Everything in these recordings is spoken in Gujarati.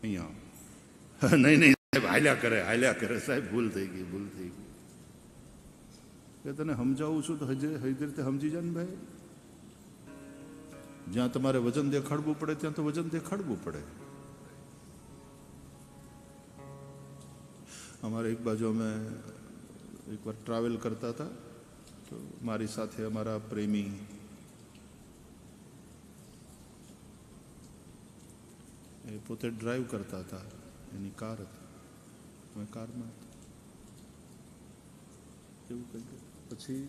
અહીંયા નહીં નહીં સાહેબ હાલ્યા કરે સાહેબ ભૂલ થઈ ગઈ કે તને સમજાવું છું તો હજી રીતે સમજી જાય ને ભાઈ. જ્યાં તમારે વજન દેખાડવું પડે ત્યાં તો વજન દેખાડવું પડે. અમારે એક બાજુ અમે એકવાર ટ્રાવેલ કરતા હતા તો મારી સાથે અમારા પ્રેમી એ પોતે ડ્રાઈવ કરતા હતા, એની કાર હતી, અમે કારમાં એવું કંઈક. પછી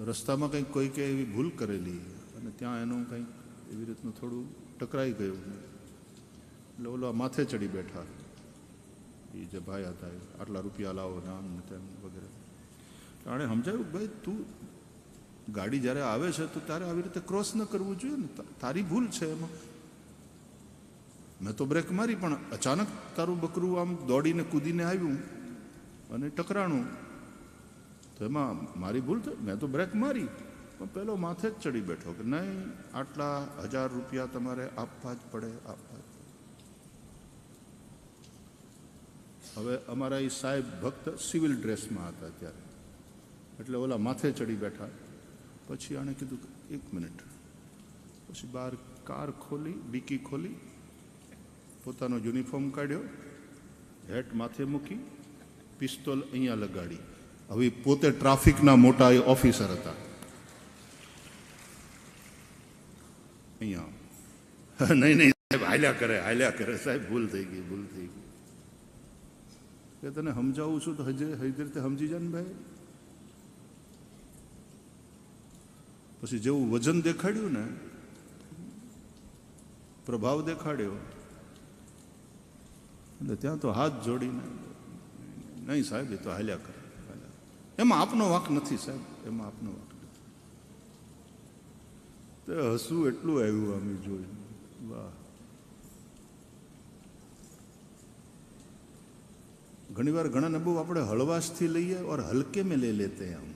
રસ્તામાં કંઈક કોઈકે એવી ભૂલ કરેલી અને ત્યાં એનું કંઈક એવી રીતનું થોડું ટકરાઈ ગયું એટલે ઓલા માથે ચડી બેઠા એ જે ભાઈ હતા, આટલા રૂપિયા લાવો ને આમ ને તેમ વગેરે. આણે સમજાયું ભાઈ તું ગાડી જ્યારે આવે છે તો તારે આવી રીતે ક્રોસ ન કરવું જોઈએ ને, તારી ભૂલ છે એમાં. મેં તો બ્રેક મારી પણ અચાનક તારું બકરું આમ દોડીને કૂદીને આવ્યું અને ટકરાણું તો એમાં મારી ભૂલ થઈ. મેં તો બ્રેક મારી પણ પેલો માથે જ ચડી બેઠો કે નહીં આટલા 1000 રૂપિયા તમારે આપવા જ પડે. હવે અમારા એ સાહેબ ભક્ત સિવિલ ડ્રેસમાં હતા ત્યારે, એટલે ઓલા માથે ચડી બેઠા. પછી આણે કીધું કે 1 મિનિટ. પછી બહાર કાર ખોલી, ડીકી ખોલી, પોતાનો યુનિફોર્મ કાઢ્યો, હેટ માથે મૂકી, પિસ્તોલ અહીંયા લગાડી. હવે પોતે ટ્રાફિકના મોટા ઓફિસર હતા. અહીંયા નહીં સાહેબ હાલ્યા કરે સાહેબ ભૂલ થઈ ગઈ કે તને સમજાવું છું તો હજી રીતે સમજી જાય ને ભાઈ. પછી જેવું વજન દેખાડ્યું ને, પ્રભાવ દેખાડ્યો એટલે ત્યાં તો હાથ જોડીને નહીં સાહેબ એ તો હાલ્યા કરે. એમાં આપનો વાંક નથી સાહેબ, એમાં આપનો વાંક નથી. તો હસવું એટલું આવ્યું અમે જોયું. વાહ. ઘણી વાર ઘણા નબુ આપણે હળવાશથી લઈએ ઓર હલકે મેં લઈ લેતે આમ.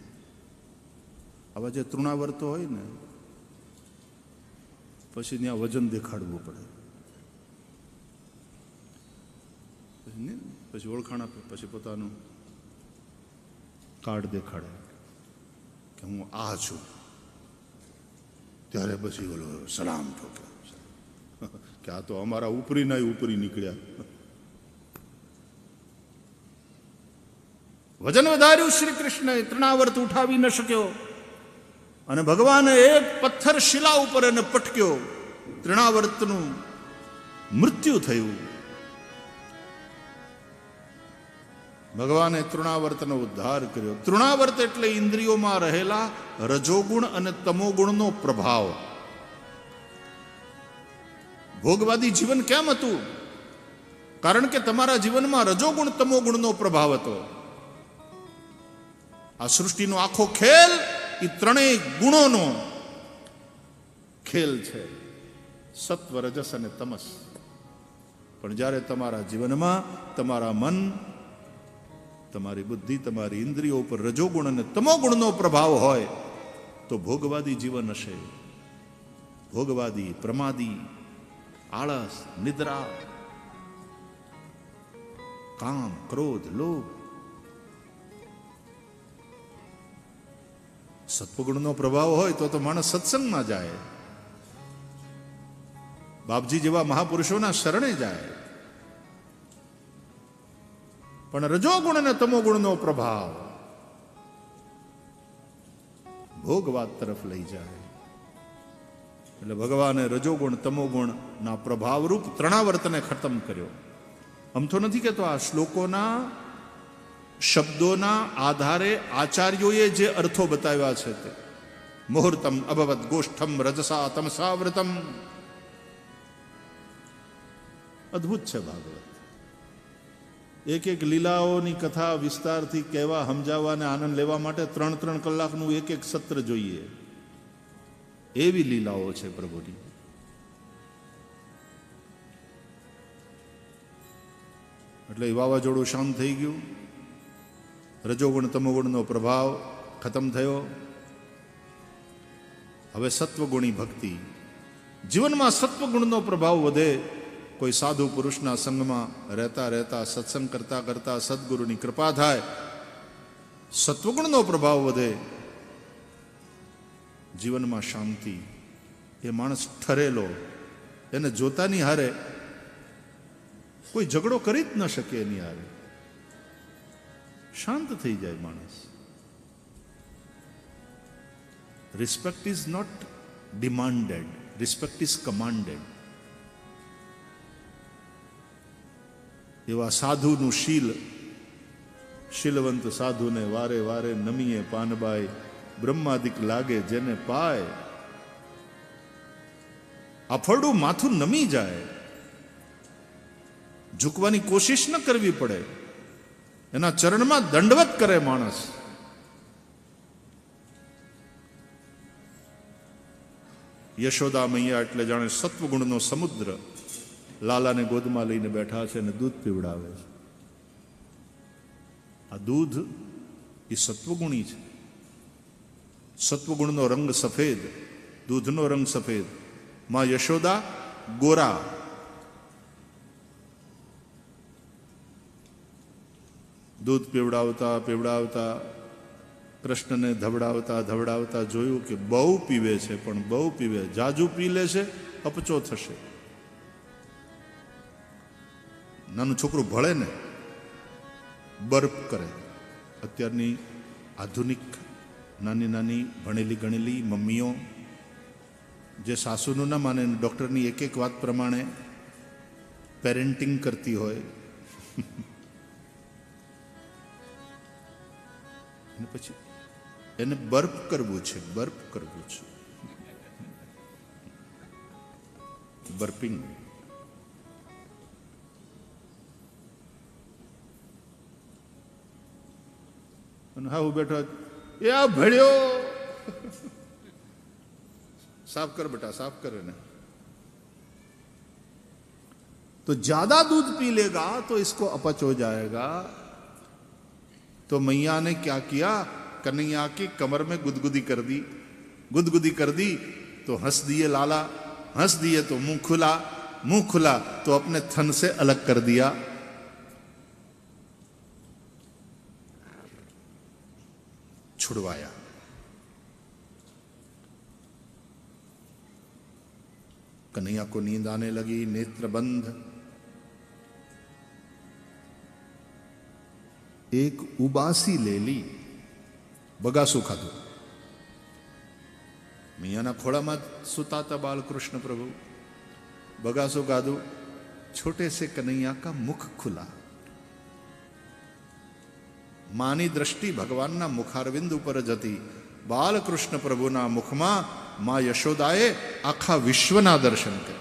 આવા જે તૃણાવર્તો હોય ને પછી ત્યાં વજન દેખાડવું પડે. પછી ઓળખાણ આપે, પછી પોતાનું કાર્ડ દેખાડે કે હું આ છું. ત્યારે પછી બોલો સલામ ઠોકે કે આ તો અમારા ઉપરીના ઉપરી નીકળ્યા. વજન વધાર્યું શ્રી કૃષ્ણએ, તૃણાવર્ત ઉઠાવી ન શક્યો અને ભગવાને એક પથ્થર શિલા ઉપર એને પટક્યો. તૃણાવર્તનું મૃત્યુ થયું. ભગવાને તૃણાવર્તનો ઉદ્ધાર કર્યો. તૃણાવર્ત એટલે ઇન્દ્રિયોમાં રહેલા રજોગુણ અને તમોગુણનો પ્રભાવ. ભોગવાદી જીવન કેમ હતું? કારણ કે તમારા જીવનમાં રજોગુણ તમોગુણનો પ્રભાવ હતો. આ સૃષ્ટિનો આખો ખેલ એ ત્રણેય ગુણોનો ખેલ છે, સત્વ, રજસ અને તમસ. પણ જ્યારે તમારા જીવનમાં તમારા મન, તમારી બુદ્ધિ, તમારી ઇન્દ્રિયો ઉપર રજોગુણ અને તમોગુણનો પ્રભાવ હોય તો ભોગવાદી જીવન હશે. ભોગવાદી, પ્રમાદી, આળસ, નિદ્રા, કામ, ક્રોધ, લોભ. સત્વગુણનો પ્રભાવ હોય તો માણસ સત્સંગમાં જાય, બાપજી જેવા મહાપુરુષોના શરણે જાય. પણ રજોગુણ અને તમોગુણનો પ્રભાવ ભોગવાદ તરફ લઈ જાય. એટલે ભગવાને રજોગુણ તમોગુણના પ્રભાવરૂપ તૃણાવર્તને ખતમ કર્યો. આમ તો નથી કહેતો, આ શ્લોકોના શબ્દોના આધારે આચાર્યોએ જે અર્થો બતાવ્યા છે તે મુહૂર્તમ અભવત ગોષ્ઠમ રજસા તમસાવૃતમ. અદ્ભુત છે ભાગવત. એક એક લીલાઓની કથા વિસ્તારથી કહેવા, સમજાવવા અને આનંદ લેવા માટે 3-3 કલાકનું એક સત્ર જોઈએ. એવી લીલાઓ છે પ્રભુની. એટલે એ વાવાઝોડું શાંત થઈ ગયું. રજોગુણ તમોગુણનો પ્રભાવ ખતમ થયો. હવે સત્વગુણી ભક્તિ. જીવનમાં સત્વગુણનો પ્રભાવ વધે કોઈ સાધુ પુરુષના સંગમાં રહેતા રહેતા સત્સંગ કરતા કરતા સદગુરુની કૃપા થાય, સત્વગુણનો પ્રભાવ વધે, જીવનમાં શાંતિ, એ માણસ ઠરેલો, એને જોતાની હારે કોઈ ઝઘડો કરી જ ન શકે, એની હારે શાંત થઈ જાય માણસ. Respect is not demanded, respect is commanded. એવા સાધુનું શીલ, શીલવંત સાધુને વારે વારે નમીએ પાનબાઈ, બ્રહ્માદિક લાગે જેને પાય. આફરડું માથું નમી જાય, ઝૂકવાની કોશિશ ન કરવી પડે, એના ચરણમાં દંડવત કરે માણસ. યશોદા મૈયા એટલે જાણે સત્વગુણનો સમુદ્ર લાલાને ગોદમાં લઈને બેઠા છે અને દૂધ પીવડાવે છે. આ દૂધ એ સત્વગુણી છે. સત્વગુણનો રંગ સફેદ, દૂધનો રંગ સફેદ. માં યશોદા ગોરા. દૂધ પીવડાવતા પીવડાવતા કૃષ્ણને ધવડાવતા ધવડાવતા જોયું કે બહુ પીવે છે, પણ બહુ પીવે, જાજુ પી લે છે, અપચો થશે. નાનું છોકરું ભળે ને, બર્ફ કરે. અત્યારની આધુનિક નાની નાની ભણેલી ગણેલી મમ્મીઓ જે સાસુનું ના માને, ડૉક્ટરની એક એક વાત પ્રમાણે પેરેન્ટિંગ કરતી હોય, અને પછી એને બર્ફ કરવું છે, બર્ફ કરવું છે, બર્પિંગ. અને હા હું બેઠો, એ આ ભળ્યો, साफ कर बेटा, साफ कर ना. तो ज्यादा दूध पी लेगा तो इसको अपच हो जाएगा. तो मैया ने क्या किया, कन्हैया की कमर में गुदगुदी कर दी. गुदगुदी कर दी तो हंस दिए लाला, हंस दिए तो मुंह खुला, मुंह खुला तो अपने थन से अलग कर दिया. छुड़वाया. कन्हैया को नींद आने लगी, नेत्र बंद. एक उबासी ले ली, बगासु खाधु. मियाना खोड़ा में सुता था बाल कृष्ण प्रभु. बगासु खाधु. छोटे से कन्हैया का मुख खुला. मानी दृष्टि भगवान मुखारविंद पर जती. बालकृष्ण प्रभुना मुखमा मां यशोदाए आखा विश्वना दर्शन કર્યા.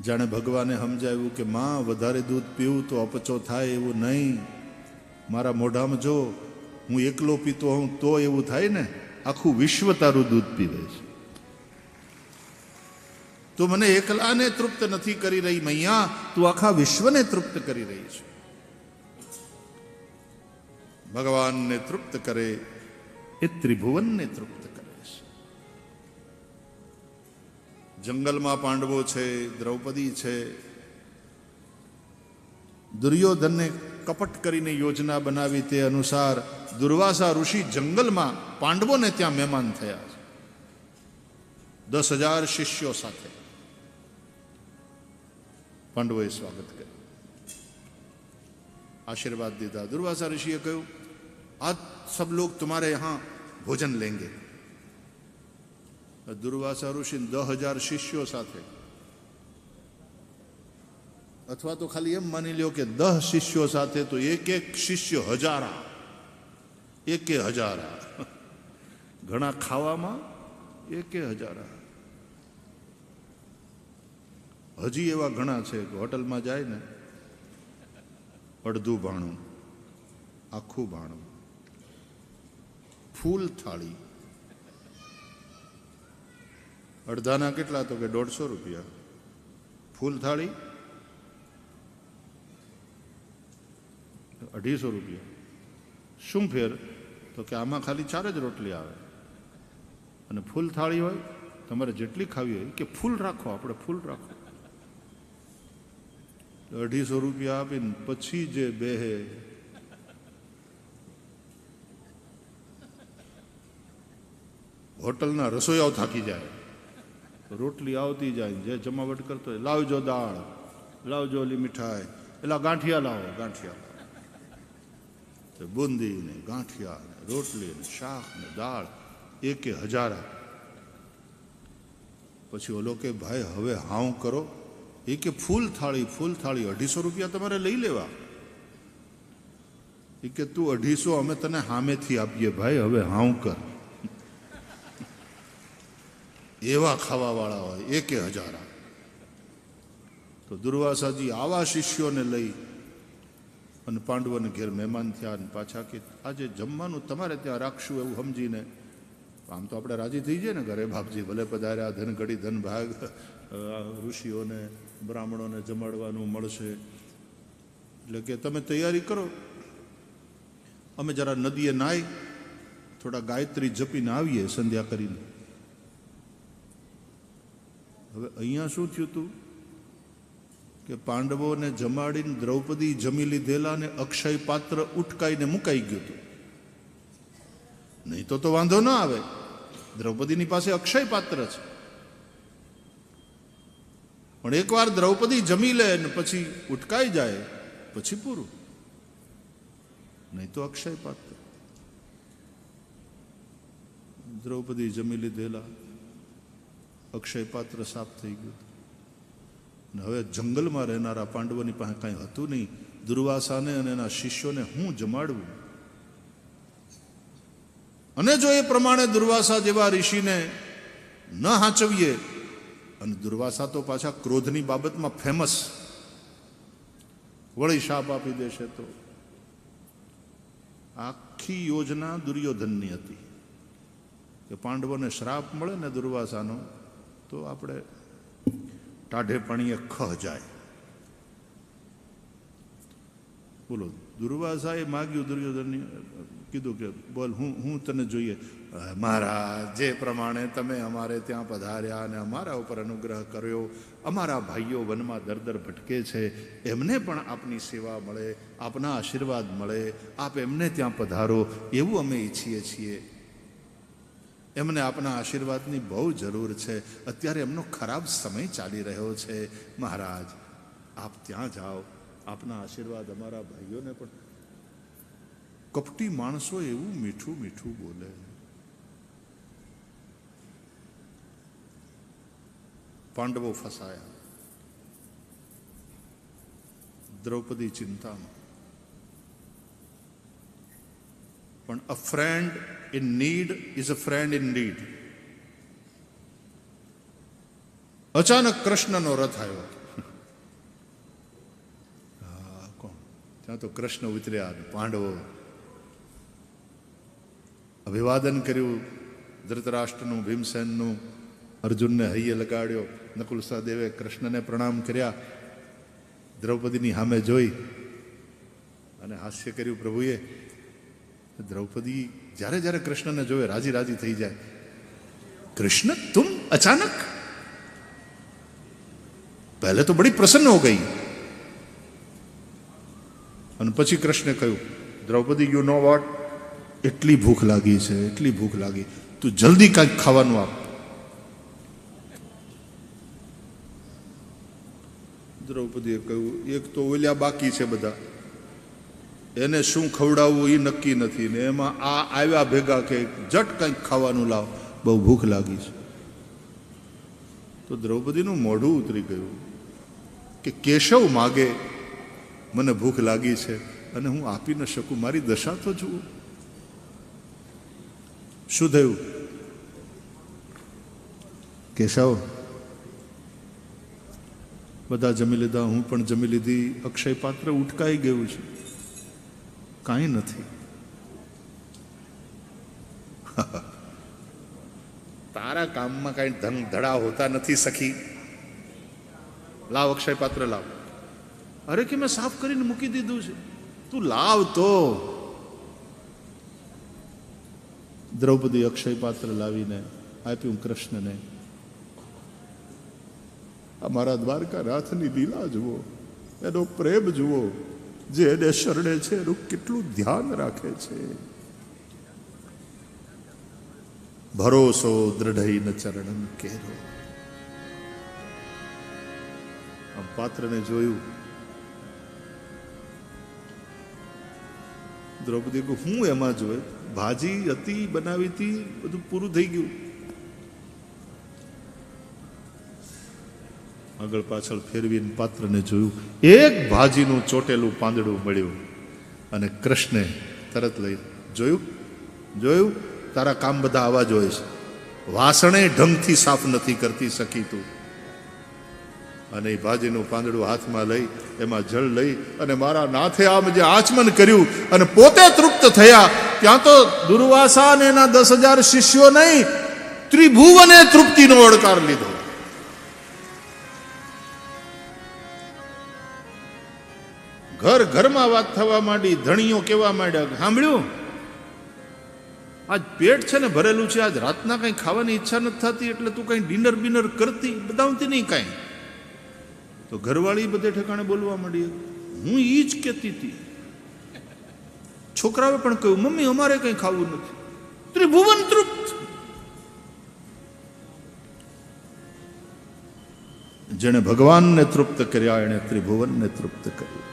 જાણે ભગવાને સમજાવ્યું કે માં વધારે દૂધ પીવું તો અપચો થાય, એવું નહીં. મારા મોઢામાં જો હું એકલો પીતો હોઉં તો એવું થાય ને, આખું વિશ્વ તારું દૂધ પીવે છે. તો મને એકલાને તૃપ્ત નથી કરી રહી મૈયા, તું આખા વિશ્વને તૃપ્ત કરી રહી છે. ભગવાનને તૃપ્ત કરે એ ત્રિભુવનને તૃપ્ત કરે છે. જંગલમાં પાંડવો છે, દ્રૌપદી છે. દુર્યોધનને કપટ કરીને યોજના બનાવી તે અનુસાર દુર્વાસા ઋષિ જંગલમાં પાંડવોને ત્યાં મહેમાન થયા છે. 10,000 શિષ્યો સાથે પાંડવોએ સ્વાગત કર્યું, आशीर्वाद दीदा. दुर्वासा ऋषिए कहू, आज सब लोग तुम्हारे यहां भोजन लेंगे. दुर्वासा ऋषि 10,000 शिष्यों साथे, अथवा तो खाली एम मानी लो कि 10 शिष्यों साथे तो एक एक शिष्य हजारा, एक हजारा. घना खावामां एक हजारा. हजी एवा घना छे कि होटल में जाए ने અડધું ભાણું, આખું ભાણું, ફૂલ થાળી. અડધાના કેટલા તો કે 150 રૂપિયા. ફૂલ થાળી 250 રૂપિયા. શું ફેર તો કે આમાં ખાલી 4 જ રોટલી આવે. અને ફૂલ થાળી હોય, તમારે જેટલી ખાવી હોય કે ફૂલ રાખો, આપણે ફૂલ રાખો. 250 રૂપિયા આપીને પછી જે બેહે, હોટલના રસોઈયાઓ થાકી જાય. રોટલી આવતી જાય, જે જમાવટ કરતો હોય, લાવજો દાળ, લાવજો ઓલી મીઠાઈ, એલા ગાંઠિયા લાવો, ગાંઠિયા લાવો, બુંદી ને ગાંઠિયા ને રોટલી ને શાક ને દાળ, 1000. પછી ઓલો કે ભાઈ હવે હાઉ કરો, એ કે ફૂલ થાળી 250 રૂપિયા તમારે લઈ લેવા. એ કે તું 250 અમે તને સામેથી આપીએ ભાઈ, હવે હાઉ કર. એવા ખાવાવાળા હોય 1000. તો દુર્વાસાજી આવા શિષ્યોને લઈ અને પાંડવોને ઘેર મહેમાન થયા અને પાછા કે આજે જમવાનું તમારે ત્યાં રાખશું એવું સમજીને. આમ તો આપણે રાજી થઈ જાય ને, ઘરે બાપજી ભલે પધાર્યા, ધન ઘડી ધન ભાગ, ઋષિઓને બ્રાહ્મણોને જમાડવાનું મળશે. એટલે કે તમે તૈયારી કરો, અમે જરા નદીએ નાહી થોડા ગાયત્રી જપીને આવીએ સંધ્યા કરીને. હવે અહીંયા શું થયું હતું કે પાંડવોને જમાડીને દ્રૌપદી જમી લીધેલા ને અક્ષય પાત્ર ઉટકાઈને મુકાઈ ગયું હતું. નહીં તો વાંધો ના આવે, દ્રૌપદીની પાસે અક્ષય પાત્ર છે. પણ એકવાર દ્રૌપદી જમી લે ને પછી ઉટકાઈ જાય પછી પૂરું. નહીં તો અક્ષય પાત્ર. દ્રૌપદી જમી લીધેલા, અક્ષય પાત્ર સાફ થઈ ગયું. હવે જંગલમાં રહેનારા પાંડવોની પાસે કાંઈ હતું નહીં. દુર્વાસાને અને એના શિષ્યોને હું જમાડવું? અને જો એ પ્રમાણે દુર્વાસા જેવા ઋષિને ન હાંચવીએ, અને દુર્વાસા તો પાછા ક્રોધની બાબતમાં ફેમસ, વળી શાપ આપી દેશે તો. આખી યોજના દુર્યોધનની હતી કે પાંડવોને શ્રાપ મળે ને દુર્વાસાનો તો આપણે ટાઢે પાણીએ ખહ જાય. બોલો, દુર્વાસાએ માગ્યું દુર્યોધનની, કીધું કે બોલ હું તને જોઈએ. મહારાજ, જે પ્રમાણે તમે અમારે ત્યાં પધાર્યા અને અમારા ઉપર અનુગ્રહ કર્યો, અમારા ભાઈઓ વનમાં દર ભટકે છે, એમને પણ આપની સેવા મળે, આપના આશીર્વાદ મળે, આપ એમને ત્યાં પધારો એવું અમે ઈચ્છીએ છીએ. એમને આપના આશીર્વાદની બહુ જરૂર છે. અત્યારે એમનો ખરાબ સમય ચાલી રહ્યો છે. મહારાજ, આપ ત્યાં જાઓ, આપના આશીર્વાદ અમારા ભાઈઓને પણ. કપટી માણસો એવું મીઠું મીઠું બોલે. પાંડવો ફસાયા, દ્રૌપદી ચિંતામાં. પણ a friend in need is a friend in need. અચાનક કૃષ્ણનો રથ આવ્યો. કોણ? ત્યાં તો કૃષ્ણ ઉતર્યા, પાંડવો અભિવાદન કર્યું, ધૃતરાષ્ટ્રનું, ભીમસેનનું, અર્જુનને હૈયે લગાડ્યો. નકુલ સહદેવે કૃષ્ણને પ્રણામ કર્યા. દ્રૌપદીની સામે જોઈ અને હાસ્ય કર્યું પ્રભુએ. દ્રૌપદી જ્યારે જ્યારે કૃષ્ણને જોવે રાજી રાજી થઈ જાય. કૃષ્ણ તુમ અચાનક? પહેલે તો બડી પ્રસન્ન હો ગઈ. અને પછી કૃષ્ણે કહ્યું, દ્રૌપદી, યુ નો વોટ, એટલી ભૂખ લાગી છે, એટલી ભૂખ લાગી, તું જલ્દી કાંઈક ખાવાનું આપ. દ્રૌપદીએ કહ્યું, એક તો ઓલ્યા બાકી છે બધા, એને શું ખવડાવવું એ નક્કી નથી, ને એમાં આ આવ્યા ભેગા કે જટ કંઈક ખાવાનું લાવ, બહુ ભૂખ લાગી છે. તો દ્રૌપદીનું મોઢું ઉતરી ગયું કે કેશવ માગે, મને ભૂખ લાગી છે અને હું આપી ન શકું, મારી દશા તો જુઓ. શું થયું? કેશવ, બધા જમી લીધા, હું પણ જમી લીધી, અક્ષય પાત્ર ઉટકાઈ ગયું છે, કાંઈ નથી. તારા કામમાં કાંઈ ધન ધડા હોતા નથી સખી, લાવ અક્ષય પાત્ર લાવ. અરે કે મેં સાફ કરીને મૂકી દીધું છે, તું લાવ તો. દ્રૌપદી અક્ષય પાત્ર લાવીને આપ્યું કૃષ્ણને. અમારા દ્વારકા નાથની લીલા જુઓ, એનો પ્રેમ જુઓ, જે એને શરણે છે એનું કેટલું ધ્યાન રાખે છે. ભરોસો દ્રઢઈ ન ચરણન કેરો. આ પાત્રને જોયું, દ્રૌપદી કહું હું એમાં જોયે, ભાજી હતી બનાવી હતી, બધું પૂરું થઈ ગયું. આગળ પાછળ ફેરવીને પાત્રને જોયું, એક ભાજીનું ચોટેલું પાંદડું મળ્યું. અને કૃષ્ણે તરત લઈ જોયું, જોયું તારા કામ બધા આવા જ હોય છે, વાસણે ઢંગથી સાફ નથી કરતી સકી તું. અને એ ભાજીનું પાંદડું હાથમાં લઈ એમાં જળ લઈ અને મારા નાથે આમ જે આચમન કર્યું અને પોતે તૃપ્ત થયા. ત્યાં તો દુર્વાસા ને એના 10,000 શિષ્યો નહીં, ત્રિભુવને તૃપ્તિનો ઓડકાર લીધો. ઘર ઘરમાં વાત થવા માંડી, ધણીઓ કેવા માંડ્યા, સાંભળ્યું આજ પેટ છે ને ભરેલું છે, આજ રાતના કઈ ખાવાની ઈચ્છા નથી થતી, એટલે તું કઈ ડિનર બિનર કરતી બતાવતી નહીં કાંઈ. તો ઘરવાળી બધે ઠેકાણે બોલવા માંડી, હું ઈ જ કહેતી હતી. છોકરાએ પણ કહ્યું મમ્મી અમારે કઈ ખાવું નથી. ત્રિભુવન તૃપ્ત. જેણે ભગવાનને તૃપ્ત કર્યા એણે ત્રિભુવનને તૃપ્ત કર્યું.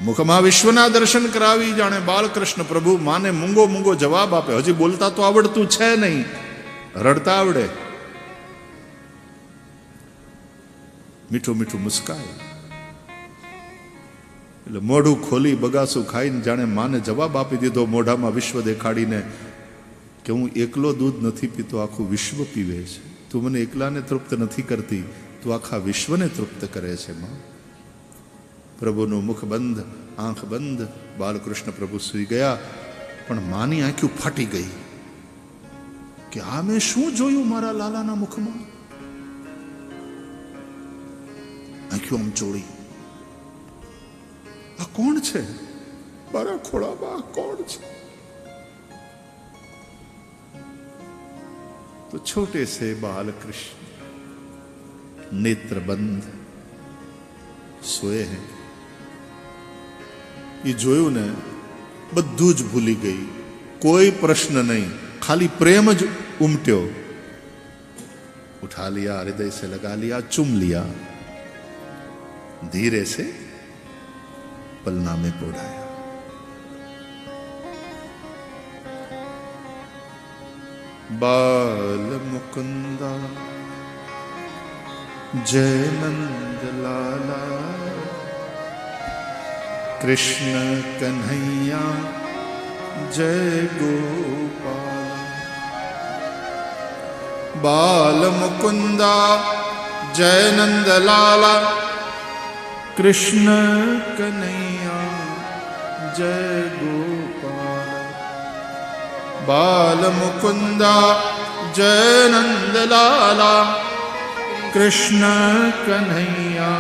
મુખમાં વિશ્વના દર્શન કરાવી, જાણે બાલકૃષ્ણ પ્રભુ માને મૂંગો મૂંગો જવાબ આપે. હજી બોલતા તો આવડતું છે નહીં, રડતા આવડે. મીઠું મીઠું મુસ્કાય એટલે મોઢું ખોલી બગાસું ખાઈને જાણે માને જવાબ આપી દીધો, મોઢામાં વિશ્વ દેખાડીને કે હું એકલો દૂધ નથી પીતો, આખું વિશ્વ પીવે છે. તું મને એકલાને તૃપ્ત નથી કરતી, તું આખા વિશ્વને તૃપ્ત કરે છે માં. પ્રભુનું મુખ બંધ, આંખ બંધ, બાલકૃષ્ણ પ્રભુ સૂઈ ગયા. પણ માની આંખો ફાટી ગઈ કે આ મેં શું જોયું મારા લાલાના મુખમાં. આંખો આમ ચોળી, આ કોણ છે મારા ખોળામાં, કોણ છે? તો છોટે સે બાલકૃષ્ણ नेत्र बंद सोए हैं. ये જોયું ને બધું જ ભૂલી ગઈ, કોઈ પ્રશ્ન નહીં, ખાલી પ્રેમ જ ઉમટ્યો. उठा लिया, हृदय से लगा लिया, चुम लिया, धीरे से पलना में पोढ़ाया. बाल मुकुंदा जय नंद लाला, कृष्ण कन्हैया जय गोपाल. बाल मुकुंदा जय नंद लाला, कृष्ण कन्हैया जय गोपाल. बाल मुकुंदा जय नंद लाला, कृष्ण कन्हैया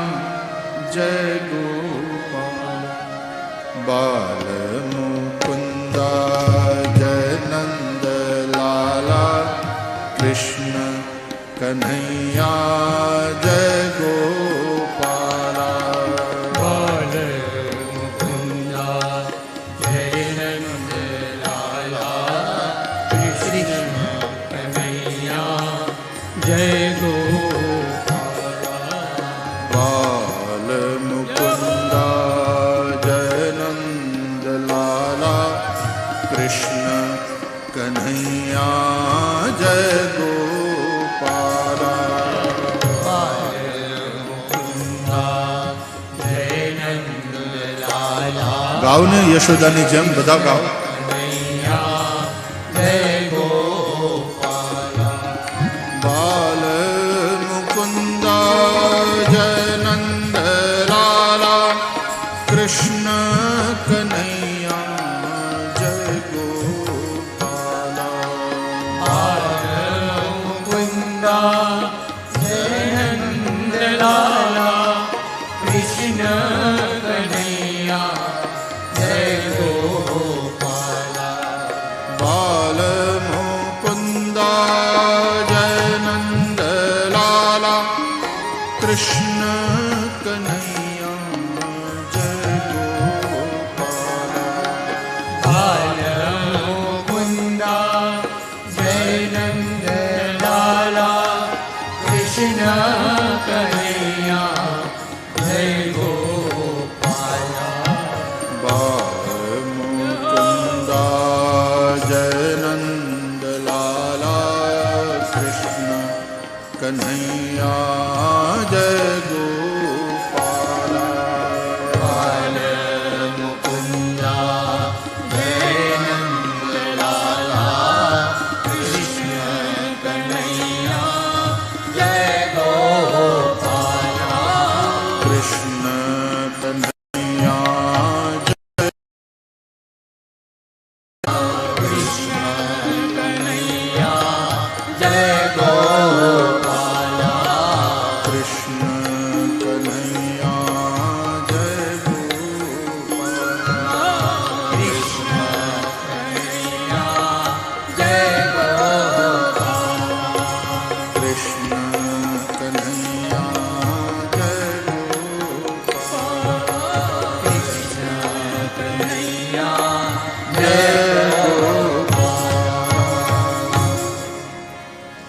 जय गोपाल. बाल मुकुंदा जय नंद लाला, कृष्ण कन्हैया जय गोपाल. बाल मुकुंदा जय नंद लाला, कृष्ण कन्हैया जय गोपाल. बाल मुकुंदा जय नंद लाला, कृष्ण कन्हैया जय गोपाल. गाओ ने यशोदानी जेम बधा गाओ. बाल मुकुंदा जय नंद लाला, कृष्ण कन्हैया जय गोपाल. मुकुंदा जय नंद लाला, कृष्ण कन्हैया जय गोपाल. કનૈયા જય ગોપાલા બાલ મુકુંદા જય નંદલાલા કૃષ્ણ કનૈયા જય ગોપાલા કૃષ્ણ કનૈયા કૃષ્ણ કનૈયા જય ગોપાલા કૃષ્ણ કનૈયા